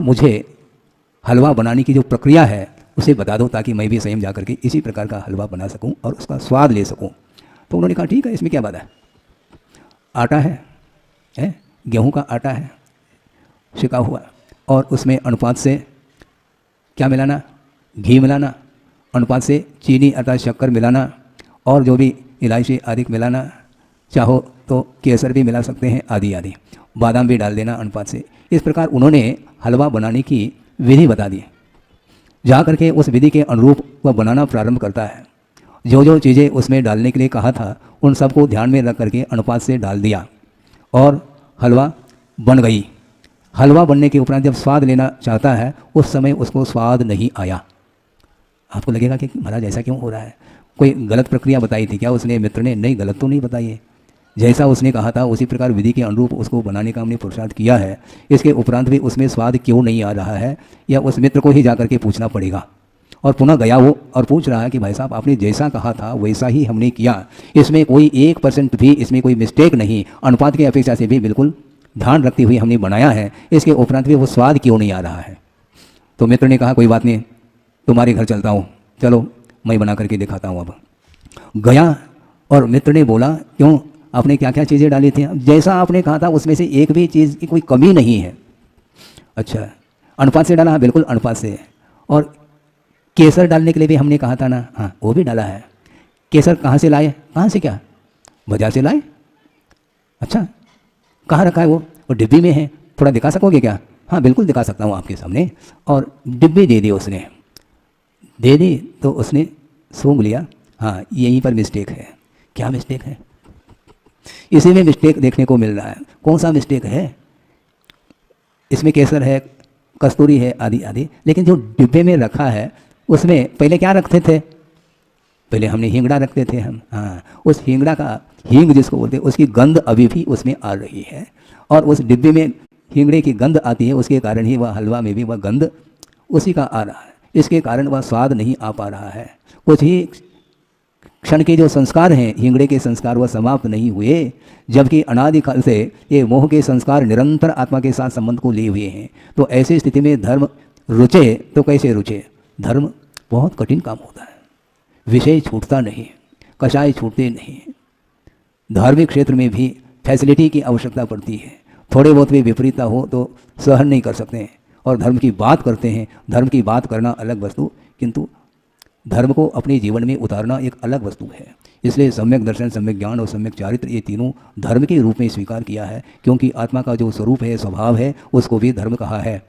मुझे हलवा बनाने की जो प्रक्रिया है उसे बता दो ताकि मैं भी स्वयं जा करके इसी प्रकार का हलवा बना सकूं और उसका स्वाद ले सकूं। तो उन्होंने कहा ठीक है, इसमें क्या बात है, आटा है गेहूं का आटा है सिका हुआ, और उसमें अनुपात से क्या मिलाना, घी मिलाना, अनुपात से चीनी अर्थात शक्कर मिलाना, और जो भी इलायची आदि मिलाना, चाहो तो केसर भी मिला सकते हैं आदि आदि, बादाम भी डाल देना अनुपात से। इस प्रकार उन्होंने हलवा बनाने की विधि बता दी। जा करके उस विधि के अनुरूप वह बनाना प्रारंभ करता है। जो जो चीज़ें उसमें डालने के लिए कहा था उन सबको ध्यान में रख करके अनुपात से डाल दिया और हलवा बन गई। हलवा बनने के उपरांत जब स्वाद लेना चाहता है उस समय उसको स्वाद नहीं आया। आपको लगेगा कि महाराज ऐसा क्यों हो रहा है, कोई गलत प्रक्रिया बताई थी क्या उसने मित्र ने? नहीं, गलत तो नहीं बताई है, जैसा उसने कहा था उसी प्रकार विधि के अनुरूप उसको बनाने का हमने पुरुषार्थ किया है। इसके उपरांत भी उसमें स्वाद क्यों नहीं आ रहा है, या उस मित्र को ही जाकर के पूछना पड़ेगा। और पुनः गया वो और पूछ रहा है कि भाई साहब आपने जैसा कहा था वैसा ही हमने किया, इसमें कोई 1% भी इसमें कोई मिस्टेक नहीं, अनुपात की अपेक्षा से भी बिल्कुल ध्यान रखते हुए हमने बनाया है, इसके उपरांत भी वो स्वाद क्यों नहीं आ रहा है। तो मित्र ने कहा कोई बात नहीं, तुम्हारे घर चलता हूँ, चलो मैं बना करके दिखाता हूँ। अब गया और मित्र ने बोला क्यों, आपने क्या क्या चीज़ें डाली थी? जैसा आपने कहा था उसमें से एक भी चीज़ की कोई कमी नहीं है। अच्छा, अनुपात से डाला? हाँ बिल्कुल अनुपात से। और केसर डालने के लिए भी हमने कहा था ना? हाँ वो भी डाला है। केसर कहाँ से लाए? कहाँ से, क्या बाजार से लाए? अच्छा, कहाँ रखा है वो डिब्बी में है, थोड़ा दिखा सकोगे क्या? हाँ बिल्कुल दिखा सकता हूँ आपके सामने। और डिब्बी दे दी उसने, दे दी तो उसने सूंघ लिया, हाँ यहीं पर मिस्टेक है। क्या मिस्टेक है? इसी में मिस्टेक देखने को मिल रहा है। कौन सा मिस्टेक है? इसमें केसर है, कस्तूरी है आदि आदि, लेकिन जो डिब्बे में रखा है उसमें पहले क्या रखते थे? पहले हमने हिंगड़ा रखते थे हम, हाँ उस हिंगड़ा का, हींग जिसको बोलते हैं, उसकी गंध अभी भी उसमें आ रही है, और उस डिब्बे में हिंगड़े की गंध आती है, उसके कारण ही वह हलवा में भी वह गंध उसी का आ रहा है। इसके कारण वह स्वाद नहीं आ पा रहा है। कुछ ही क्षण के जो संस्कार हैं, हिंगड़े के संस्कार, वह समाप्त नहीं हुए, जबकि अनादिकाल से ये मोह के संस्कार निरंतर आत्मा के साथ संबंध को लिए हुए हैं। तो ऐसी स्थिति में धर्म रुचे तो कैसे रुचे? धर्म बहुत कठिन काम होता है, विषय छूटता नहीं, कषाय छूटते नहीं। धार्मिक क्षेत्र में भी फैसिलिटी की आवश्यकता पड़ती है, थोड़े बहुत भी विपरीतता हो तो सहन नहीं कर सकते हैं और धर्म की बात करते हैं। धर्म की बात करना अलग वस्तु, किंतु धर्म को अपने जीवन में उतारना एक अलग वस्तु है। इसलिए सम्यक दर्शन, सम्यक ज्ञान और सम्यक चारित्र, ये तीनों धर्म के रूप में स्वीकार किया है, क्योंकि आत्मा का जो स्वरूप है, स्वभाव है, उसको भी धर्म कहा है।